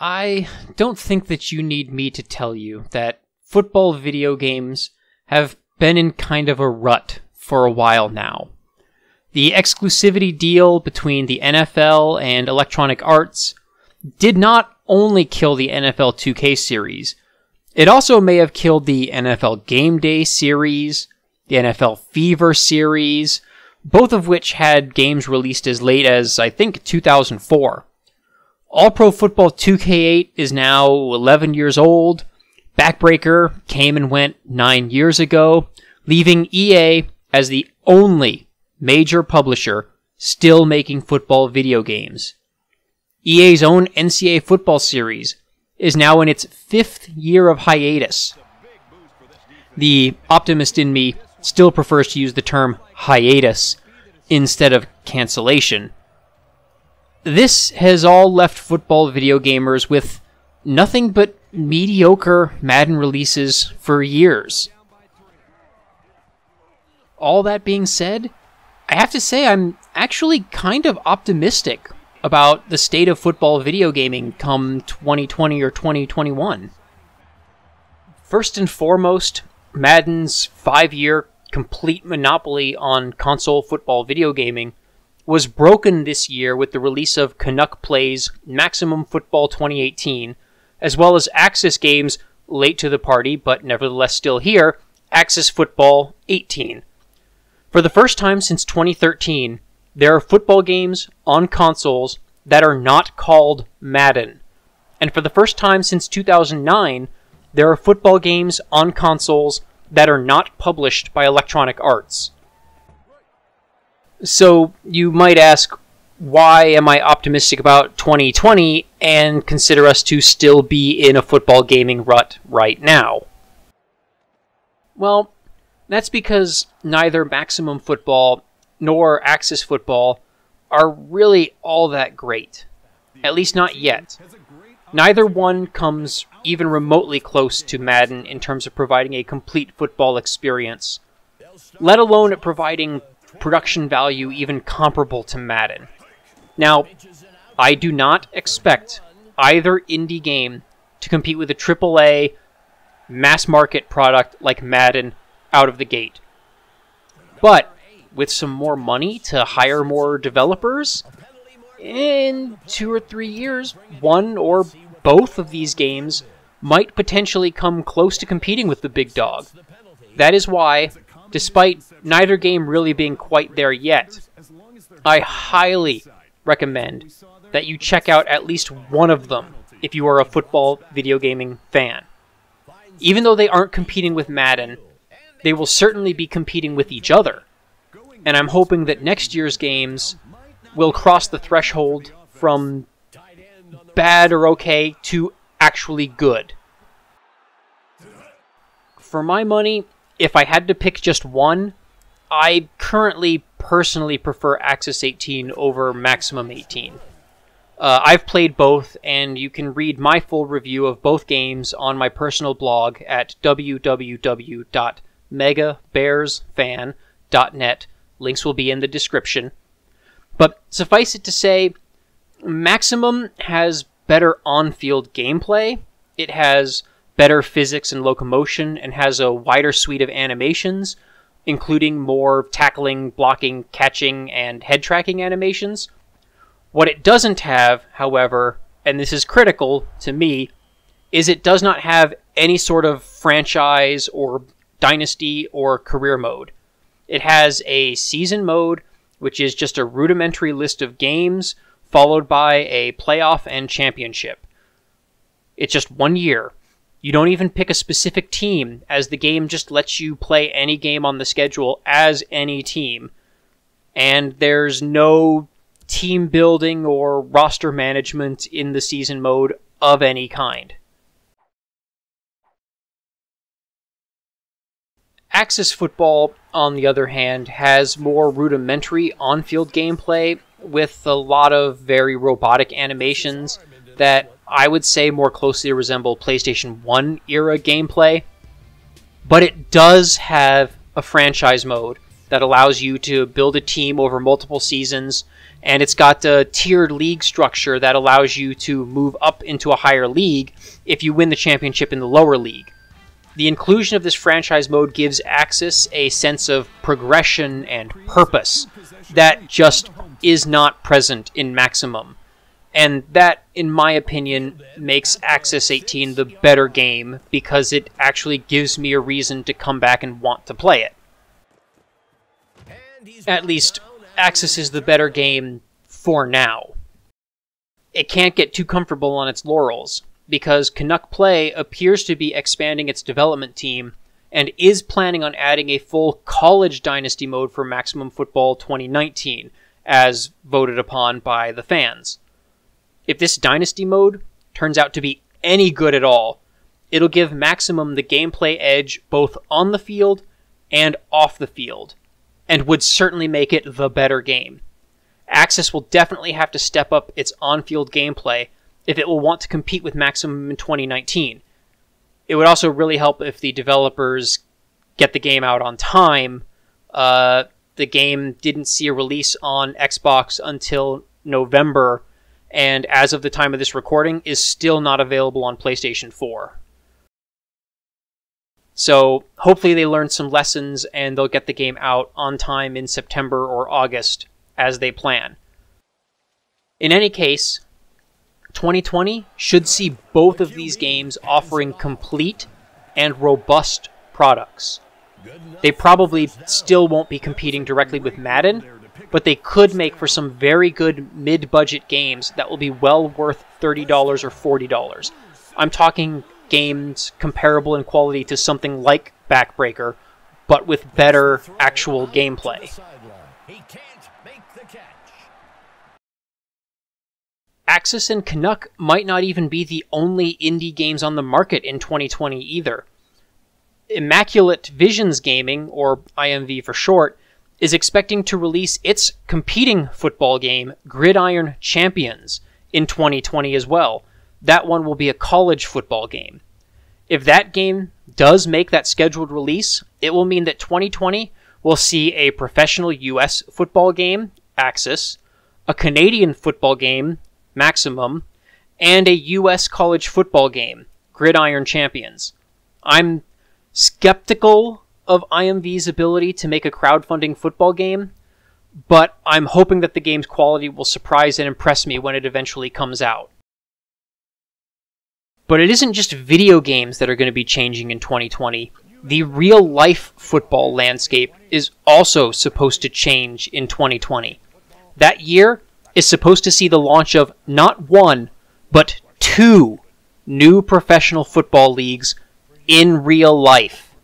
I don't think that you need me to tell you that football video games have been in kind of a rut for a while now. The exclusivity deal between the NFL and Electronic Arts did not only kill the NFL 2K series, it also may have killed the NFL Game Day series, the NFL Fever series, both of which had games released as late as, I think, 2004. All-Pro Football 2K8 is now 11 years old. Backbreaker came and went 9 years ago, leaving EA as the only major publisher still making football video games. EA's own NCAA football series is now in its 5th year of hiatus. The optimist in me still prefers to use the term hiatus instead of cancellation. This has all left football video gamers with nothing but mediocre Madden releases for years. All that being said, I have to say I'm actually kind of optimistic about the state of football video gaming come 2020 or 2021. First and foremost, Madden's 5-year complete monopoly on console football video gaming was broken this year with the release of Canuck Play's Maximum Football 2018, as well as Axis Games' late to the party, but nevertheless still here, Axis Football 18. For the first time since 2013, there are football games on consoles that are not called Madden. And for the first time since 2009, there are football games on consoles that are not published by Electronic Arts. So you might ask, why am I optimistic about 2020 and consider us to still be in a football gaming rut right now? Well, that's because neither Maximum Football nor Axis Football are really all that great. At least not yet. Neither one comes even remotely close to Madden in terms of providing a complete football experience, let alone at providing production value even comparable to Madden. Now, I do not expect either indie game to compete with a AAA mass-market product like Madden out of the gate. But with some more money to hire more developers, in 2 or 3 years, one or both of these games might potentially come close to competing with the big dog. That is why, despite neither game really being quite there yet, I highly recommend that you check out at least one of them if you are a football video gaming fan. Even though they aren't competing with Madden, they will certainly be competing with each other. And I'm hoping that next year's games will cross the threshold from bad or okay to actually good. For my money, if I had to pick just one, I currently personally prefer Axis 18 over Maximum 18. I've played both, and you can read my full review of both games on my personal blog at www.megabearsfan.net. Links will be in the description. But suffice it to say, Maximum has better on-field gameplay, it has better physics and locomotion, and has a wider suite of animations, including more tackling, blocking, catching, and head tracking animations. What it doesn't have, however, and this is critical to me, is it does not have any sort of franchise or dynasty or career mode. It has a season mode, which is just a rudimentary list of games, followed by a playoff and championship. It's just 1 year. You don't even pick a specific team, as the game just lets you play any game on the schedule as any team. And there's no team building or roster management in the season mode of any kind. Axis Football, on the other hand, has more rudimentary on-field gameplay with a lot of very robotic animations that I would say more closely resemble PlayStation 1 era gameplay. But it does have a franchise mode that allows you to build a team over multiple seasons And it's got a tiered league structure that allows you to move up into a higher league if you win the championship in the lower league. The inclusion of this franchise mode gives Axis a sense of progression and purpose that just is not present in Maximum. And that, in my opinion, makes Axis 18 the better game because it actually gives me a reason to come back and want to play it. At least, Axis is the better game for now. It can't get too comfortable on its laurels, because Canuck Play appears to be expanding its development team and is planning on adding a full college dynasty mode for Maximum Football 2019, as voted upon by the fans. If this dynasty mode turns out to be any good at all, it'll give Maximum the gameplay edge both on the field and off the field, and would certainly make it the better game. Axis will definitely have to step up its on-field gameplay if it will want to compete with Maximum in 2019. It would also really help if the developers get the game out on time. The game didn't see a release on Xbox until November, and as of the time of this recording, is still not available on PlayStation 4. So hopefully they learned some lessons and they'll get the game out on time in September or August as they plan. In any case, 2020 should see both of these games offering complete and robust products. They probably still won't be competing directly with Madden, but they could make for some very good mid-budget games that will be well worth $30 or $40. I'm talking games comparable in quality to something like Backbreaker, but with better actual gameplay. Axis and Canuck might not even be the only indie games on the market in 2020 either. Immaculate Visions Gaming, or IMV for short, is expecting to release its competing football game, Gridiron Champions, in 2020 as well. That one will be a college football game. If that game does make that scheduled release, it will mean that 2020 will see a professional US football game, Axis, a Canadian football game, Maximum, and a US college football game, Gridiron Champions. I'm skeptical of IMV's ability to make a crowdfunding football game, but I'm hoping that the game's quality will surprise and impress me when it eventually comes out. But it isn't just video games that are going to be changing in 2020. The real-life football landscape is also supposed to change in 2020. That year is supposed to see the launch of not one, but 2 new professional football leagues in real life.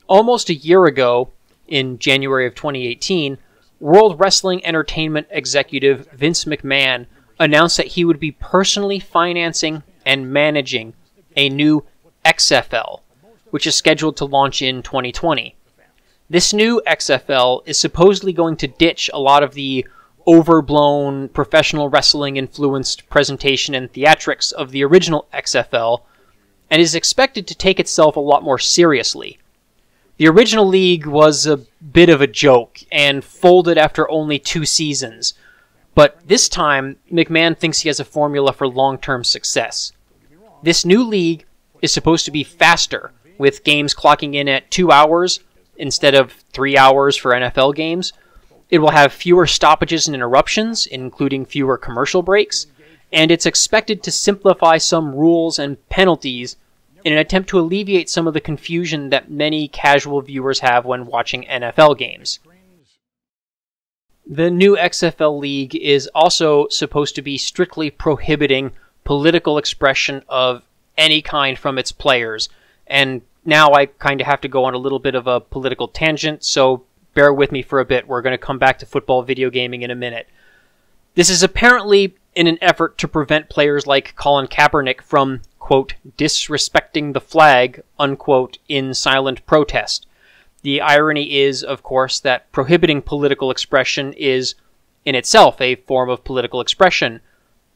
Almost a year ago, in January of 2018, World Wrestling Entertainment executive Vince McMahon announced that he would be personally financing and managing a new XFL, which is scheduled to launch in 2020. This new XFL is supposedly going to ditch a lot of the overblown professional wrestling-influenced presentation and theatrics of the original XFL, and is expected to take itself a lot more seriously. The original league was a bit of a joke, and folded after only 2 seasons, but this time, McMahon thinks he has a formula for long-term success. This new league is supposed to be faster, with games clocking in at 2 hours instead of 3 hours for NFL games. It will have fewer stoppages and interruptions, including fewer commercial breaks, and it's expected to simplify some rules and penalties in an attempt to alleviate some of the confusion that many casual viewers have when watching NFL games. The new XFL League is also supposed to be strictly prohibiting political expression of any kind from its players, and now I kind of have to go on a little bit of a political tangent, so bear with me for a bit. We're going to come back to football video gaming in a minute. This is apparently in an effort to prevent players like Colin Kaepernick from, quote, disrespecting the flag, unquote, in silent protest. The irony is, of course, that prohibiting political expression is, in itself, a form of political expression,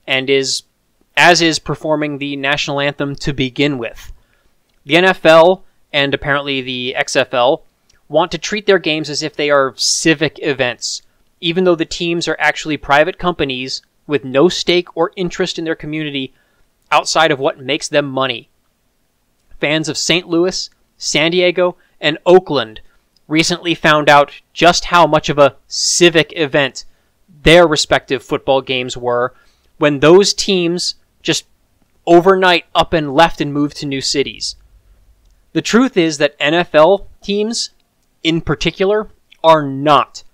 and is performing the national anthem to begin with. The NFL, and apparently the XFL, want to treat their games as if they are civic events, even though the teams are actually private companies with no stake or interest in their community outside of what makes them money. Fans of St. Louis, San Diego, and Oakland recently found out just how much of a civic event their respective football games were when those teams just overnight up and left and moved to new cities. The truth is that NFL teams, in particular, are not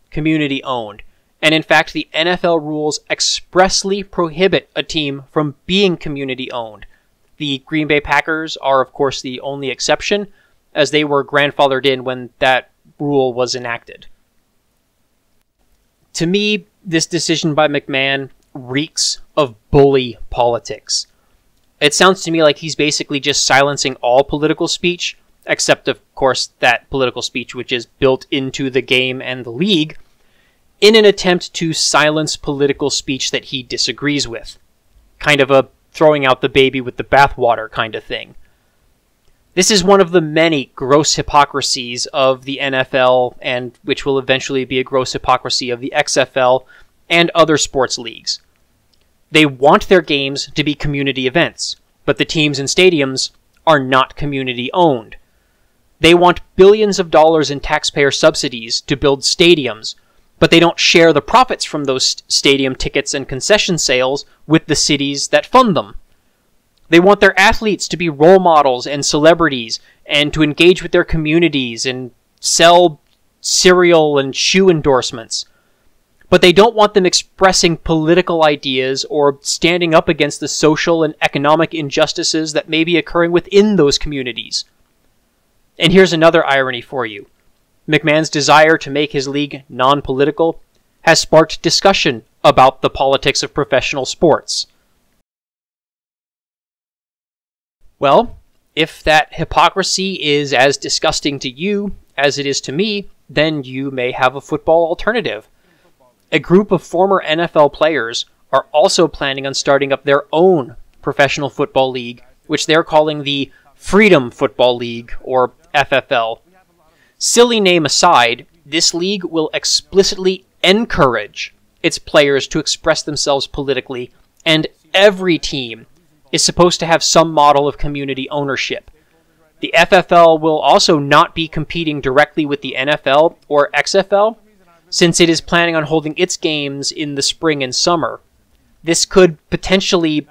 community owned. And in fact, the NFL rules expressly prohibit a team from being community owned. The Green Bay Packers are, of course, the only exception, as they were grandfathered in when that rule was enacted. To me, this decision by McMahon reeks of bully politics. It sounds to me like he's basically just silencing all political speech, except, of course, that political speech which is built into the game and the league, in an attempt to silence political speech that he disagrees with. Kind of a throwing out the baby with the bathwater kind of thing. This is one of the many gross hypocrisies of the NFL, and which will eventually be a gross hypocrisy of the XFL and other sports leagues. They want their games to be community events, but the teams and stadiums are not community owned. They want billions of dollars in taxpayer subsidies to build stadiums, but they don't share the profits from those stadium tickets and concession sales with the cities that fund them. They want their athletes to be role models and celebrities and to engage with their communities and sell cereal and shoe endorsements. But they don't want them expressing political ideas or standing up against the social and economic injustices that may be occurring within those communities. And here's another irony for you. McMahon's desire to make his league non-political has sparked discussion about the politics of professional sports. Well, if that hypocrisy is as disgusting to you as it is to me, then you may have a football alternative. A group of former NFL players are also planning on starting up their own professional football league, which they're calling the Freedom Football League, or FFL. Silly name aside, this league will explicitly encourage its players to express themselves politically, and every team is supposed to have some model of community ownership. The FFL will also not be competing directly with the NFL or XFL, since it is planning on holding its games in the spring and summer. This could potentially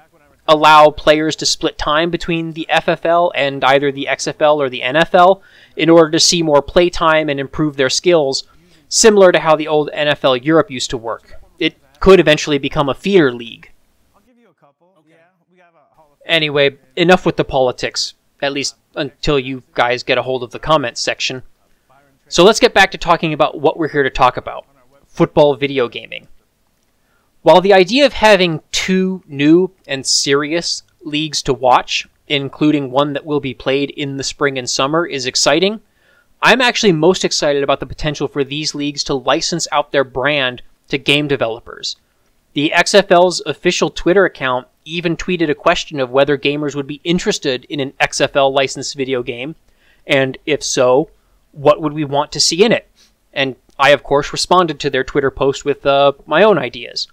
allow players to split time between the FFL and either the XFL or the NFL in order to see more play time and improve their skills, similar to how the old NFL Europe used to work. It could eventually become a feeder league. Anyway, enough with the politics, at least until you guys get a hold of the comments section. So let's get back to talking about what we're here to talk about: football video gaming. While the idea of having two new and serious leagues to watch, including one that will be played in the spring and summer, is exciting, I'm actually most excited about the potential for these leagues to license out their brand to game developers. The XFL's official Twitter account even tweeted a question of whether gamers would be interested in an XFL licensed video game, and if so, what would we want to see in it? And I, of course, responded to their Twitter post with my own ideas.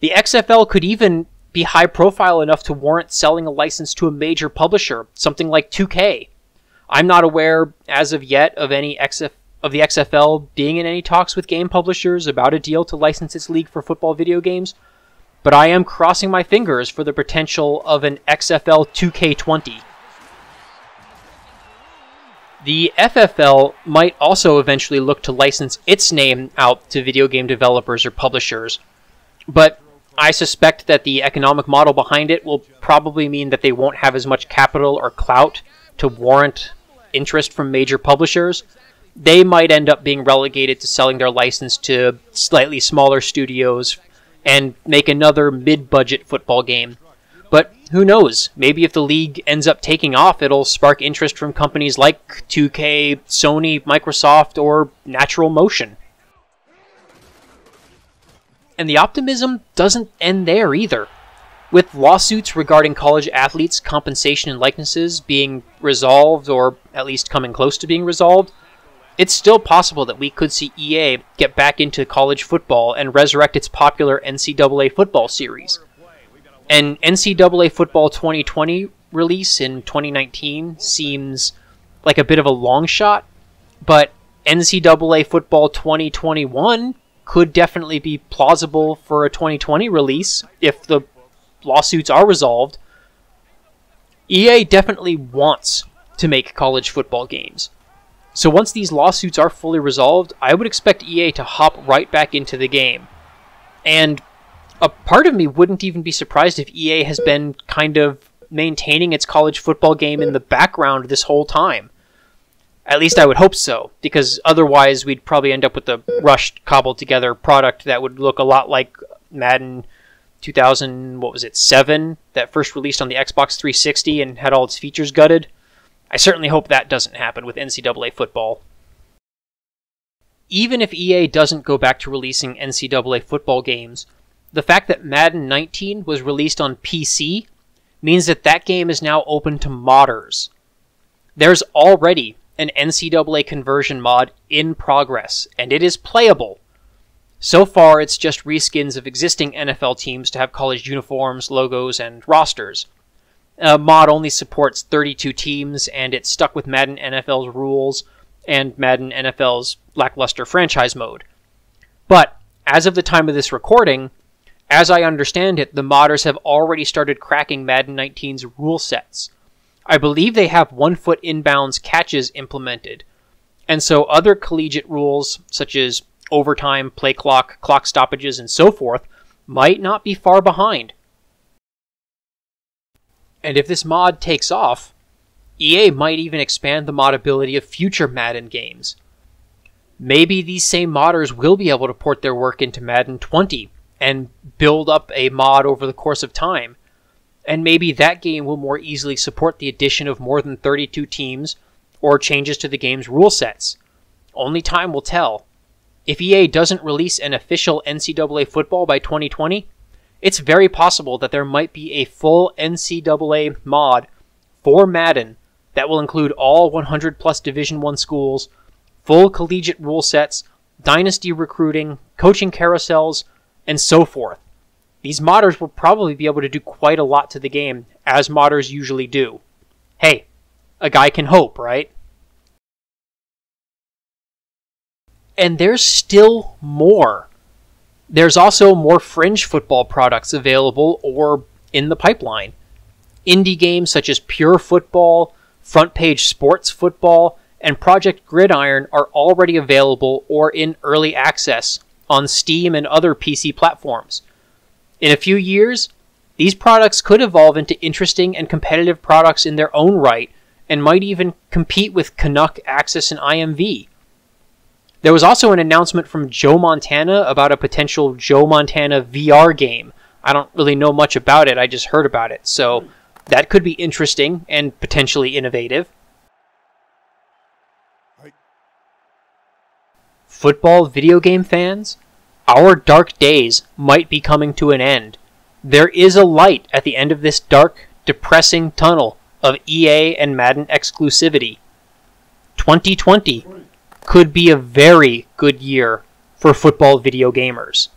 The XFL could even be high profile enough to warrant selling a license to a major publisher, something like 2K. I'm not aware, as of yet, of the XFL being in any talks with game publishers about a deal to license its league for football video games, but I am crossing my fingers for the potential of an XFL 2K20. The FFL might also eventually look to license its name out to video game developers or publishers, but I suspect that the economic model behind it will probably mean that they won't have as much capital or clout to warrant interest from major publishers. They might end up being relegated to selling their license to slightly smaller studios and make another mid-budget football game. But who knows? Maybe if the league ends up taking off, it'll spark interest from companies like 2K, Sony, Microsoft, or Natural Motion. And the optimism doesn't end there either. With lawsuits regarding college athletes' compensation and likenesses being resolved, or at least coming close to being resolved, it's still possible that we could see EA get back into college football and resurrect its popular NCAA football series. An NCAA Football 2020 release in 2019 seems like a bit of a long shot, but NCAA Football 2021 could definitely be plausible for a 2020 release if the lawsuits are resolved. EA definitely wants to make college football games. So once these lawsuits are fully resolved, I would expect EA to hop right back into the game. And a part of me wouldn't even be surprised if EA has been kind of maintaining its college football game in the background this whole time. At least I would hope so, because otherwise we'd probably end up with a rushed, cobbled together product that would look a lot like Madden 2007, that first released on the Xbox 360 and had all its features gutted. I certainly hope that doesn't happen with NCAA football. Even if EA doesn't go back to releasing NCAA football games, the fact that Madden 19 was released on PC means that that game is now open to modders. There's already an NCAA conversion mod in progress, and it is playable. So far, it's just reskins of existing NFL teams to have college uniforms, logos, and rosters. Mod only supports 32 teams, and it's stuck with Madden NFL's rules and Madden NFL's lackluster franchise mode. But, as of the time of this recording, as I understand it, the modders have already started cracking Madden 19's rule sets. I believe they have 1 foot inbounds catches implemented, and so other collegiate rules, such as overtime, play clock, clock stoppages, and so forth, might not be far behind. And if this mod takes off, EA might even expand the modability of future Madden games. Maybe these same modders will be able to port their work into Madden 20 and build up a mod over the course of time. And maybe that game will more easily support the addition of more than 32 teams or changes to the game's rule sets. Only time will tell. If EA doesn't release an official NCAA football by 2020, it's very possible that there might be a full NCAA mod for Madden that will include all 100 plus Division I schools, full collegiate rule sets, dynasty recruiting, coaching carousels, and so forth. These modders will probably be able to do quite a lot to the game, as modders usually do. Hey, a guy can hope, right? And there's still more. There's also more fringe football products available or in the pipeline. Indie games such as Pure Football, Front Page Sports Football, and Project Gridiron are already available or in early access on Steam and other PC platforms. In a few years, these products could evolve into interesting and competitive products in their own right, and might even compete with Canuck, Axis, and IMV. There was also an announcement from Joe Montana about a potential Joe Montana VR game. I don't really know much about it, I just heard about it, so that could be interesting and potentially innovative. Football video game fans? Our dark days might be coming to an end. There is a light at the end of this dark, depressing tunnel of EA and Madden exclusivity. 2020 could be a very good year for football video gamers.